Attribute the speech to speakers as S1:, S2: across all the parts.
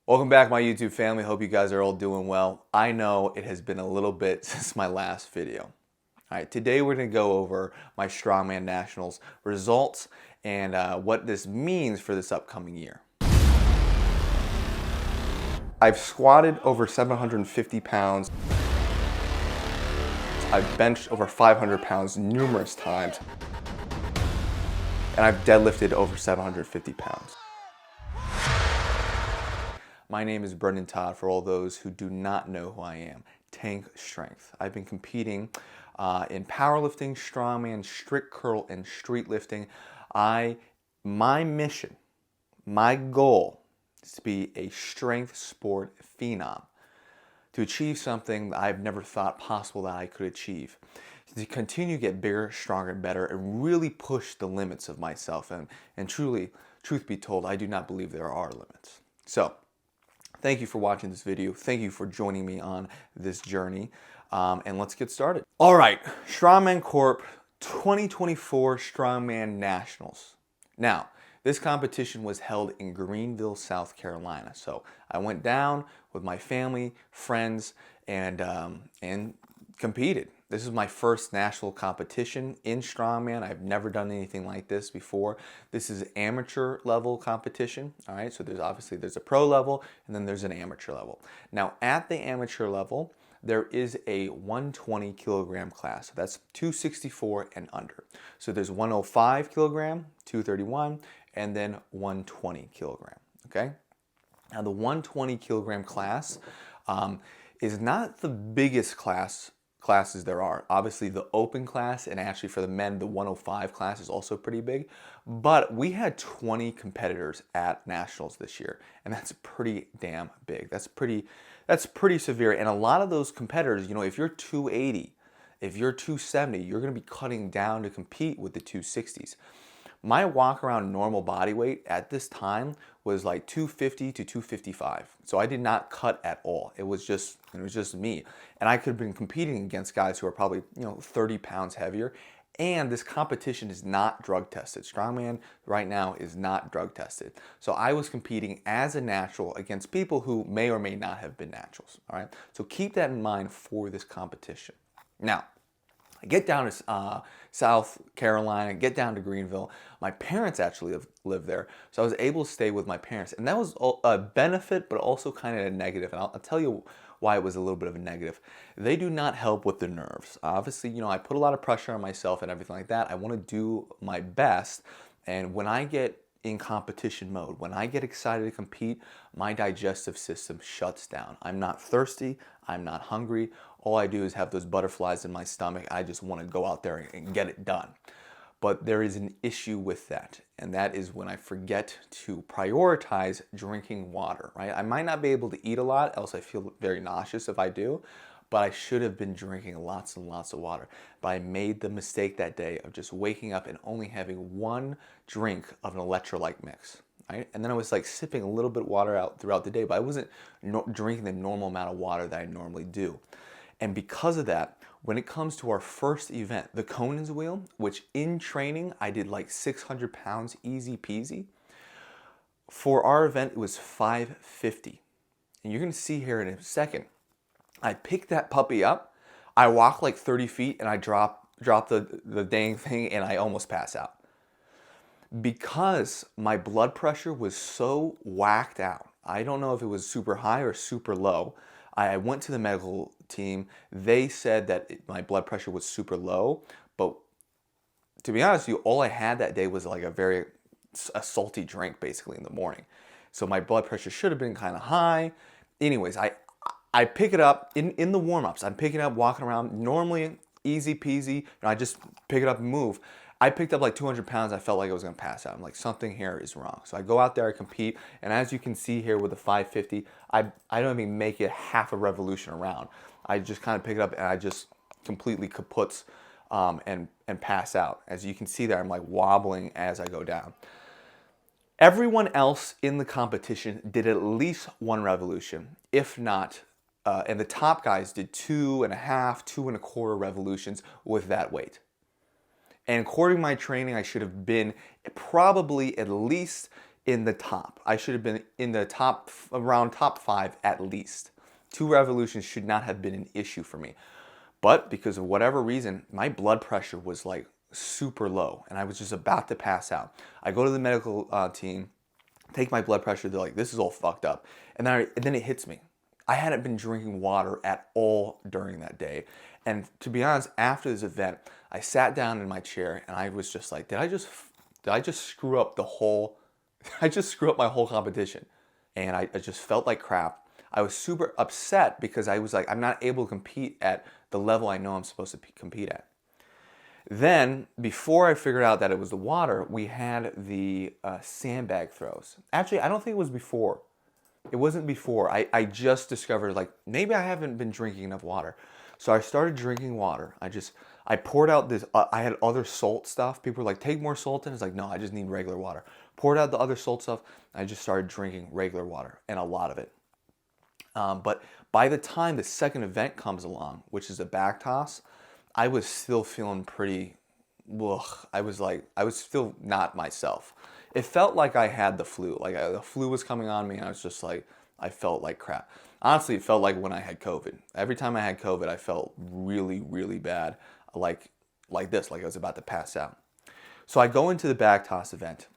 S1: Welcome back, my YouTube family. Hope you guys are all doing well. I know it has been a little bit since my last video. All right, today we're going to go over my Strongman Nationals results and what this means for this upcoming year. I've squatted over 750 pounds. I've benched over 500 pounds numerous times. And I've deadlifted over 750 pounds. My name is Brendan Todd, for all those who do not know who I am. Tank Strength. I've been competing in powerlifting, strongman, strict curl, and street lifting. My mission, my goal is to be a strength sport phenom, to achieve something that I've never thought possible that I could achieve, to continue to get bigger, stronger, and better, and really push the limits of myself. And truly, truth be told, I do not believe there are limits. So, thank you for watching this video. Thank you for joining me on this journey. And let's get started. All right, Strongman Corp 2024 Strongman Nationals. Now, this competition was held in Greenville, South Carolina. So I went down with my family, friends, and competed. This is my first national competition in Strongman. I've never done anything like this before. This is amateur level competition, all right? So there's a pro level, and then there's an amateur level. Now, at the amateur level, there is a 120 kilogram class. So that's 264 and under. So there's 105 kilogram, 231, and then 120 kilogram, okay? Now, the 120 kilogram class is not the biggest classes there are. Obviously, the open class, and actually for the men, the 105 class is also pretty big. But we had 20 competitors at Nationals this year, and that's pretty damn big. That's pretty severe. And a lot of those competitors, you know, if you're 280, if you're 270, you're going to be cutting down to compete with the 260s. My walk around normal body weight at this time was like 250 to 255. So I did not cut at all. It was just me. And I could have been competing against guys who are probably, 30 pounds heavier. And this competition is not drug tested. Strongman right now is not drug tested. So I was competing as a natural against people who may or may not have been naturals. All right. So keep that in mind for this competition. Now, I get down to South Carolina, get down to Greenville. My parents actually live there, so I was able to stay with my parents. And that was a benefit, but also kind of a negative. And I'll tell you why it was a little bit of a negative. They do not help with the nerves. Obviously, I put a lot of pressure on myself and everything like that. I want to do my best. And when I get in competition mode, when I get excited to compete, my digestive system shuts down. I'm not thirsty. I'm not hungry. All I do is have those butterflies in my stomach. I just want to go out there and get it done. But there is an issue with that, and that is when I forget to prioritize drinking water, right? I might not be able to eat a lot, else I feel very nauseous if I do, but I should have been drinking lots and lots of water. But I made the mistake that day of just waking up and only having one drink of an electrolyte mix. Right? And then I was like sipping a little bit of water out throughout the day, but I wasn't drinking the normal amount of water that I normally do. And because of that, when it comes to our first event, the CONANS wheel, which in training I did like 600 pounds easy peasy, for our event it was 550. And you're gonna see here in a second, I picked that puppy up, I walked like 30 feet and I dropped the dang thing and I almost passed out. Because my blood pressure was so whacked out, I don't know if it was super high or super low. I went to the medical team. They said that my blood pressure was super low, but to be honest with you, all I had that day was like a salty drink basically in the morning. So my blood pressure should have been kind of high. Anyways, I pick it up in the warm-ups. I'm picking it up, walking around, normally easy peasy. I just pick it up and move. I picked up like 200 pounds. I felt like I was gonna pass out. I'm like, something here is wrong. So I go out there, I compete, and as you can see here with the 550, I don't even make it half a revolution around. I just kind of pick it up and I just completely kaputs and pass out. As you can see there, I'm like wobbling as I go down. Everyone else in the competition did at least one revolution, if not, and the top guys did 2.5, 2.25 revolutions with that weight. And according to my training, I should have been probably at least in the top. I should have been in the top, around top 5 at least. 2 revolutions should not have been an issue for me. But because of whatever reason, my blood pressure was like super low and I was just about to pass out. I go to the medical team, take my blood pressure, they're like, this is all fucked up. And then it hits me. I hadn't been drinking water at all during that day. And to be honest, after this event, I sat down in my chair and I was just like, did I just screw up the whole, I just screw up my whole competition. And I just felt like crap. I was super upset because I was like, I'm not able to compete at the level I know I'm supposed to compete at. Then, before I figured out that it was the water, we had the sandbag throws. Actually, I don't think it was before. It wasn't before. I just discovered, like, maybe I haven't been drinking enough water. So I started drinking water. I poured out this, I had other salt stuff. People were like, take more salt in. It's like, no, I just need regular water. Poured out the other salt stuff. I just started drinking regular water, and a lot of it. But by the time the second event comes along, which is a back toss, I was still feeling pretty, ugh. I was still not myself. It felt like I had the flu. Like the flu was coming on me and I was just like, I felt like crap. Honestly, it felt like when I had COVID. Every time I had COVID, I felt really, really bad. Like this, like I was about to pass out. So I go into the back toss event.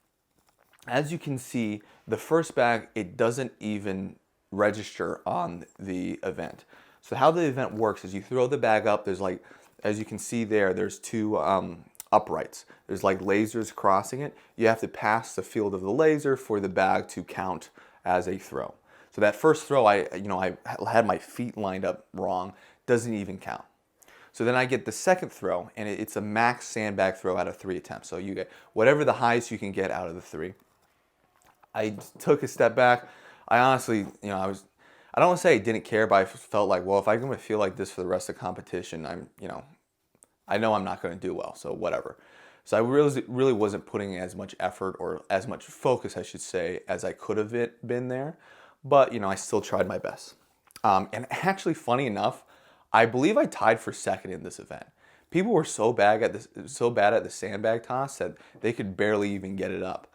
S1: As you can see, the first bag, it doesn't even register on the event. So how the event works is you throw the bag up, there's like, as you can see there's 2 uprights. There's like lasers crossing it. You have to pass the field of the laser for the bag to count as a throw. So that first throw, I had my feet lined up wrong, doesn't even count. So then I get the second throw, and it's a max sandbag throw out of 3 attempts. So you get whatever the highest you can get out of the 3. I took a step back. I honestly, I don't want to say I didn't care, but I felt like, well, if I'm going to feel like this for the rest of the competition, I know I'm not going to do well, so whatever. So I really wasn't putting as much effort or as much focus, I should say, as I could have been there. But, I still tried my best. And actually, funny enough, I believe I tied for second in this event. People were so bad at the sandbag toss that they could barely even get it up.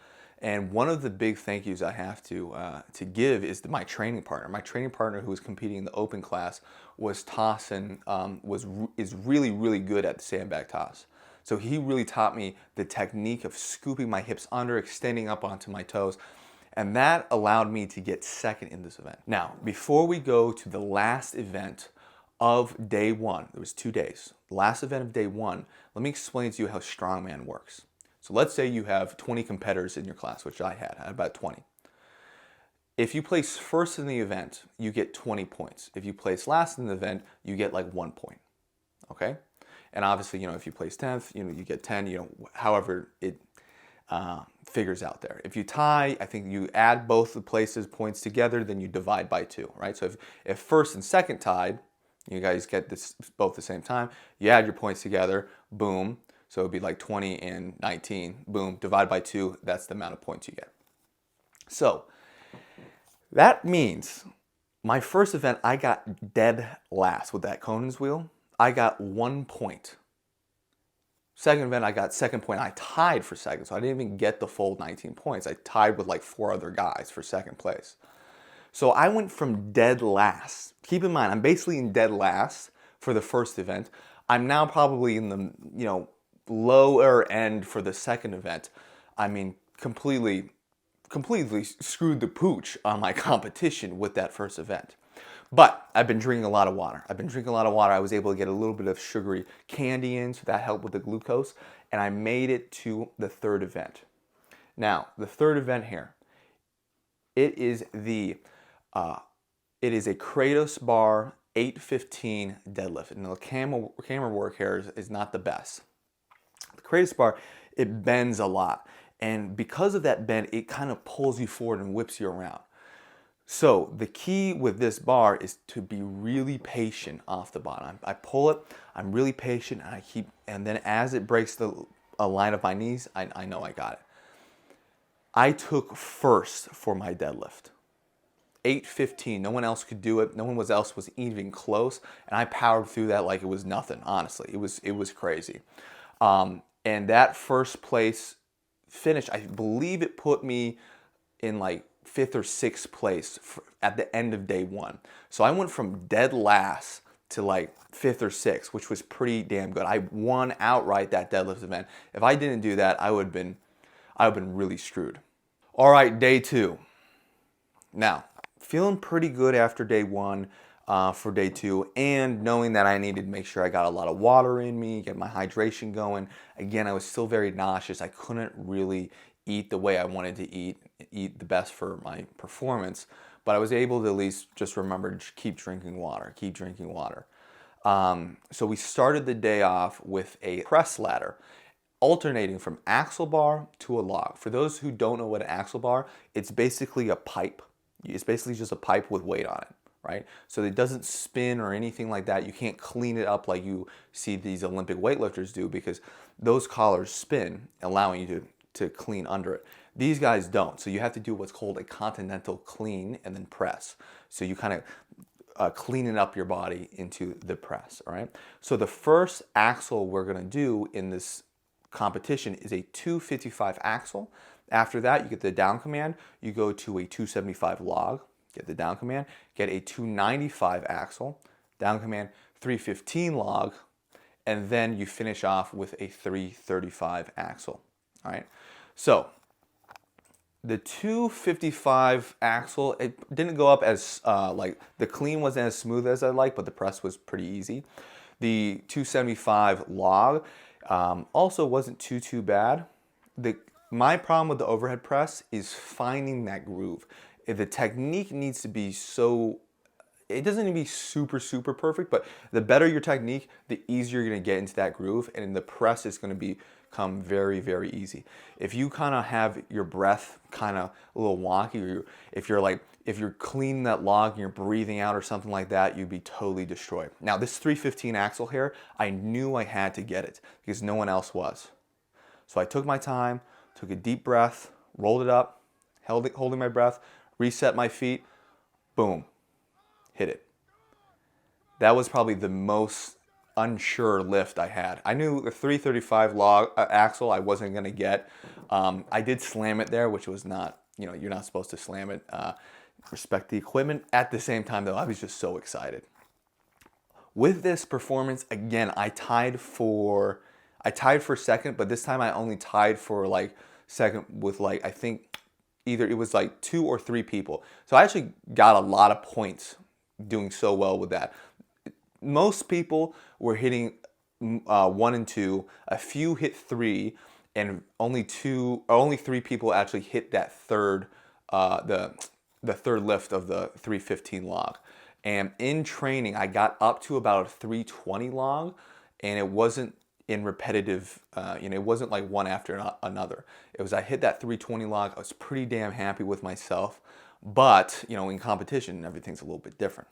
S1: And one of the big thank yous I have to give is my training partner. My training partner, who was competing in the open class, was tossing, is really, really good at the sandbag toss. So he really taught me the technique of scooping my hips under, extending up onto my toes, and that allowed me to get second in this event. Now, before we go to the last event of day 1, there was 2 days. The last event of day 1, let me explain to you how Strongman works. So let's say you have 20 competitors in your class, which I had about 20. If you place first in the event, you get 20 points. If you place last in the event, you get like 1 point, okay? And obviously, if you place 10th, you get 10, however it figures out there. If you tie, I think you add both the places points together, then you divide by 2, right? So if first and second tied, you guys get this both the same time, you add your points together, boom. So it would be like 20 and 19, boom, divide by 2, that's the amount of points you get. So that means my first event, I got dead last with that CONANS wheel. I got 1 point. Second event, I got second point. I tied for second, so I didn't even get the full 19 points. I tied with like 4 other guys for second place. So I went from dead last. Keep in mind, I'm basically in dead last for the first event. I'm now probably in the, lower end for the second event. I mean, completely screwed the pooch on my competition with that first event. But I've been drinking a lot of water. I was able to get a little bit of sugary candy in, so that helped with the glucose. And I made it to the third event. Now, the third event here, it is a KRATOS bar 815 deadlift. And the camera work here is not the best. The KRATOS bar, it bends a lot. And because of that bend, it kind of pulls you forward and whips you around. So the key with this bar is to be really patient off the bottom. I pull it, I'm really patient, and then as it breaks a line of my knees, I know I got it. I took first for my deadlift. 815, no one else could do it. No one else was even close, and I powered through that like it was nothing. Honestly, it was crazy. And that first place finish, I believe it put me in like 5th or 6th place at the end of day 1. So I went from dead last to like 5th or 6th, which was pretty damn good. I won outright that deadlift event. If I didn't do that, I would have been really screwed. All right, day 2. Now, feeling pretty good after day 1 for day 2, and knowing that I needed to make sure I got a lot of water in me, get my hydration going. Again, I was still very nauseous. I couldn't really eat the way I wanted to eat the best for my performance, but I was able to at least just remember to keep drinking water, keep drinking water. So we started the day off with a press ladder, alternating from axle bar to a log. For those who don't know what an axle bar, it's basically a pipe. It's basically just a pipe with weight on it, right? So it doesn't spin or anything like that. You can't clean it up like you see these Olympic weightlifters do, because those collars spin, allowing you to clean under it. These guys don't. So you have to do what's called a continental clean and then press. So you kind of cleaning up your body into the press, all right? So the first axle we're gonna do in this competition is a 255 axle. After that, you get the down command, you go to a 275 log, get the down command, get a 295 axle, down command, 315 log, and then you finish off with a 335 axle, all right? So the 255 axle, it didn't go up as, like the clean wasn't as smooth as I like, but the press was pretty easy. The 275 log also wasn't too bad. My problem with the overhead press is finding that groove. The technique needs to be it doesn't need to be super perfect, but the better your technique, the easier you're gonna get into that groove, and the press is gonna become very easy. If you kind of have your breath kind of a little wonky, or if you're cleaning that log and you're breathing out or something like that, you'd be totally destroyed. Now this 315 axle here, I knew I had to get it because no one else was. So I took my time, took a deep breath, rolled it up, holding my breath, reset my feet, boom, hit it. That was probably the most unsure lift I had. I knew the 335 log axle I wasn't gonna get. I did slam it there, which was not, you're not supposed to slam it. Respect the equipment. At the same time though, I was just so excited. With this performance, again, I tied for second, but this time I only tied for like second with like, I think either it was like 2 or 3 people. So I actually got a lot of points doing so well with that. Most people were hitting 1 and 2, a few hit 3, and only 3 people actually hit that third, the third lift of the 315 log. And in training, I got up to about a 320 log, and it wasn't in repetitive, it wasn't like one after another. It was, I hit that 320 log, I was pretty damn happy with myself, but, in competition, everything's a little bit different.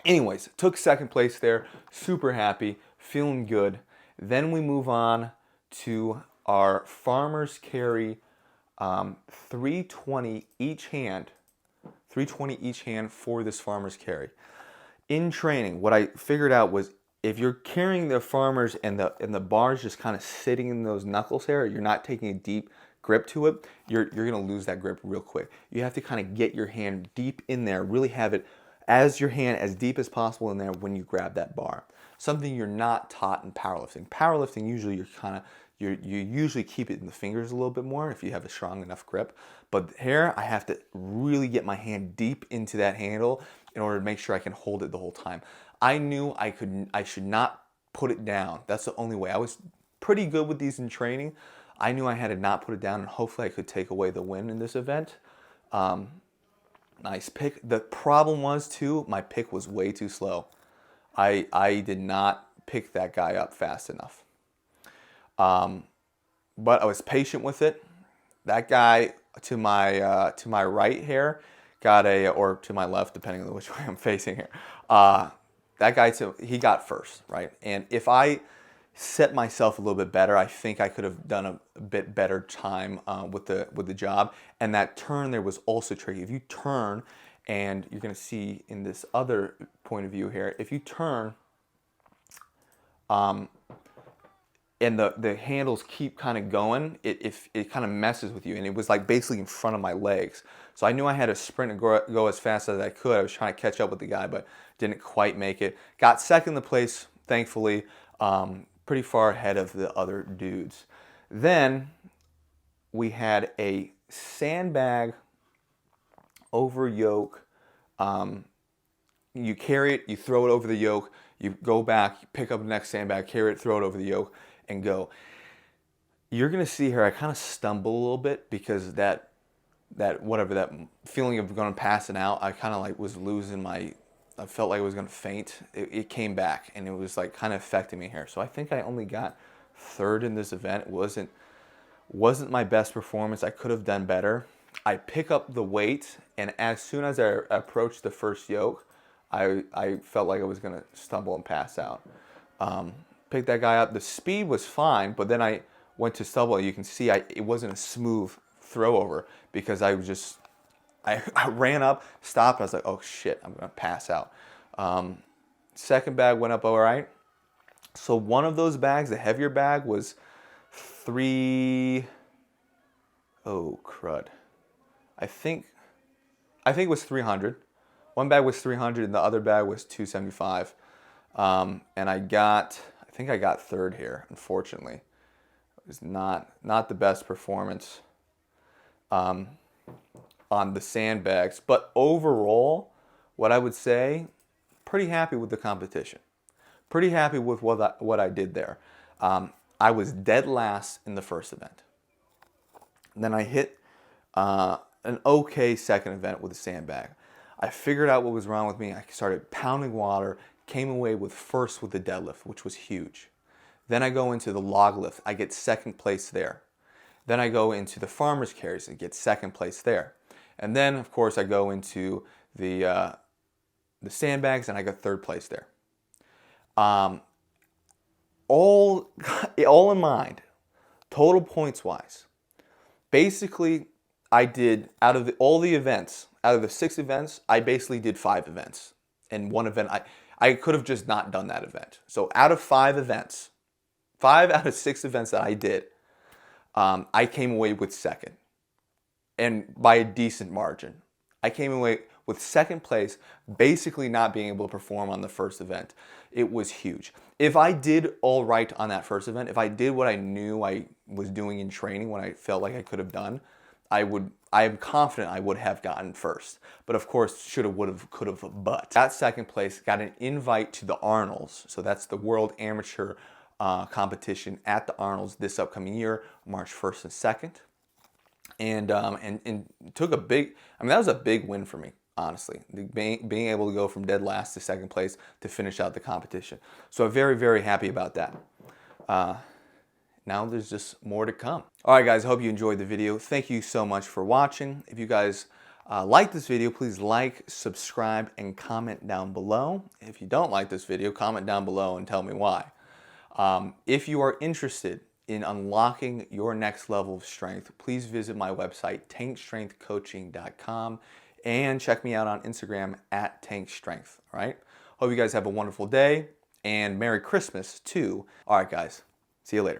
S1: Anyways, took second place there, super happy, feeling good. Then we move on to our farmer's carry, 320 each hand, 320 each hand for this farmer's carry. In training, what I figured out was if you're carrying the farmers and the bar's just kind of sitting in those knuckles here, you're not taking a deep grip to it, you're gonna lose that grip real quick. You have to kind of get your hand deep in there, really have it your hand as deep as possible in there when you grab that bar. Something you're not taught in powerlifting. Powerlifting, usually you usually keep it in the fingers a little bit more if you have a strong enough grip. But here, I have to really get my hand deep into that handle in order to make sure I can hold it the whole time. I knew I should not put it down. That's the only way. I was pretty good with these in training. I knew I had to not put it down, and hopefully I could take away the win in this event. Nice pick. The problem was too, my pick was way too slow. I did not pick that guy up fast enough. But I was patient with it. That guy to my right here got or to my left, depending on which way I'm facing here. That guy he got first, right? And if I set myself a little bit better, I think I could have done a bit better time with the job. And that turn there was also tricky. If you turn, and you're gonna see in this other point of view here, if you turn, and the handles keep kind of going, it kind of messes with you. And it was like basically in front of my legs. So I knew I had to sprint and go as fast as I could. I was trying to catch up with the guy, but didn't quite make it. Got second in the place, thankfully, pretty far ahead of the other dudes. Then we had a sandbag over yoke. You carry it, you throw it over the yoke, you go back, you pick up the next sandbag, carry it, throw it over the yoke, and go. You're gonna see here I kind of stumble a little bit because that feeling of going passing out, I kind of like was losing my, I felt like I was gonna faint. It came back and it was like kind of affecting me here. So I think I only got third in this event. It wasn't my best performance. I could have done better. I pick up the weight, and as soon as I approached the first yoke, I felt like I was gonna stumble and pass out. Picked that guy up. The speed was fine, but then I went to stumble. You can see it wasn't a smooth throw over because I ran up, stopped. I was like, oh shit, I'm gonna pass out. Second bag went up all right. So one of those bags, the heavier bag, was oh crud. I think it was 300. One bag was 300 and the other bag was 275. And I think I got third here, unfortunately. It was not the best performance on the sandbags. But overall, what I would say, pretty happy with the competition. Pretty happy with what I did there. I was dead last in the first event. And then I hit an okay second event with a sandbag. I figured out what was wrong with me. I started pounding water, came away with first with the deadlift, which was huge. Then I go into the log lift. I get second place there. Then I go into the farmer's carries and get second place there. And then, of course, I go into the sandbags and I got third place there. All in mind, total points wise, basically I did out of the 6 events, I basically did 5 events. And one event, I could have just not done that event. So out of 5 events, 5 out of 6 events that I did, I came away with second. And by a decent margin. I came away with second place, basically not being able to perform on the first event. It was huge. If I did all right on that first event, if I did what I knew I was doing in training, what I felt like I could have done, I am confident I would have gotten first. But of course, shoulda, woulda, coulda, but. That second place got an invite to the Arnold's. So that's the World Amateur competition at the Arnold's this upcoming year, March 1st and 2nd. And took a big, that was a big win for me, honestly. Being able to go from dead last to second place to finish out the competition. So I'm very, very happy about that. Now there's just more to come. All right, guys, I hope you enjoyed the video. Thank you so much for watching. If you guys like this video, please like, subscribe, and comment down below. If you don't like this video, comment down below and tell me why. If you are interested in unlocking your next level of strength, please visit my website, tankstrengthcoaching.com, and check me out on Instagram at tankstrength. All right? Hope you guys have a wonderful day, and Merry Christmas too. All right, guys. See you later.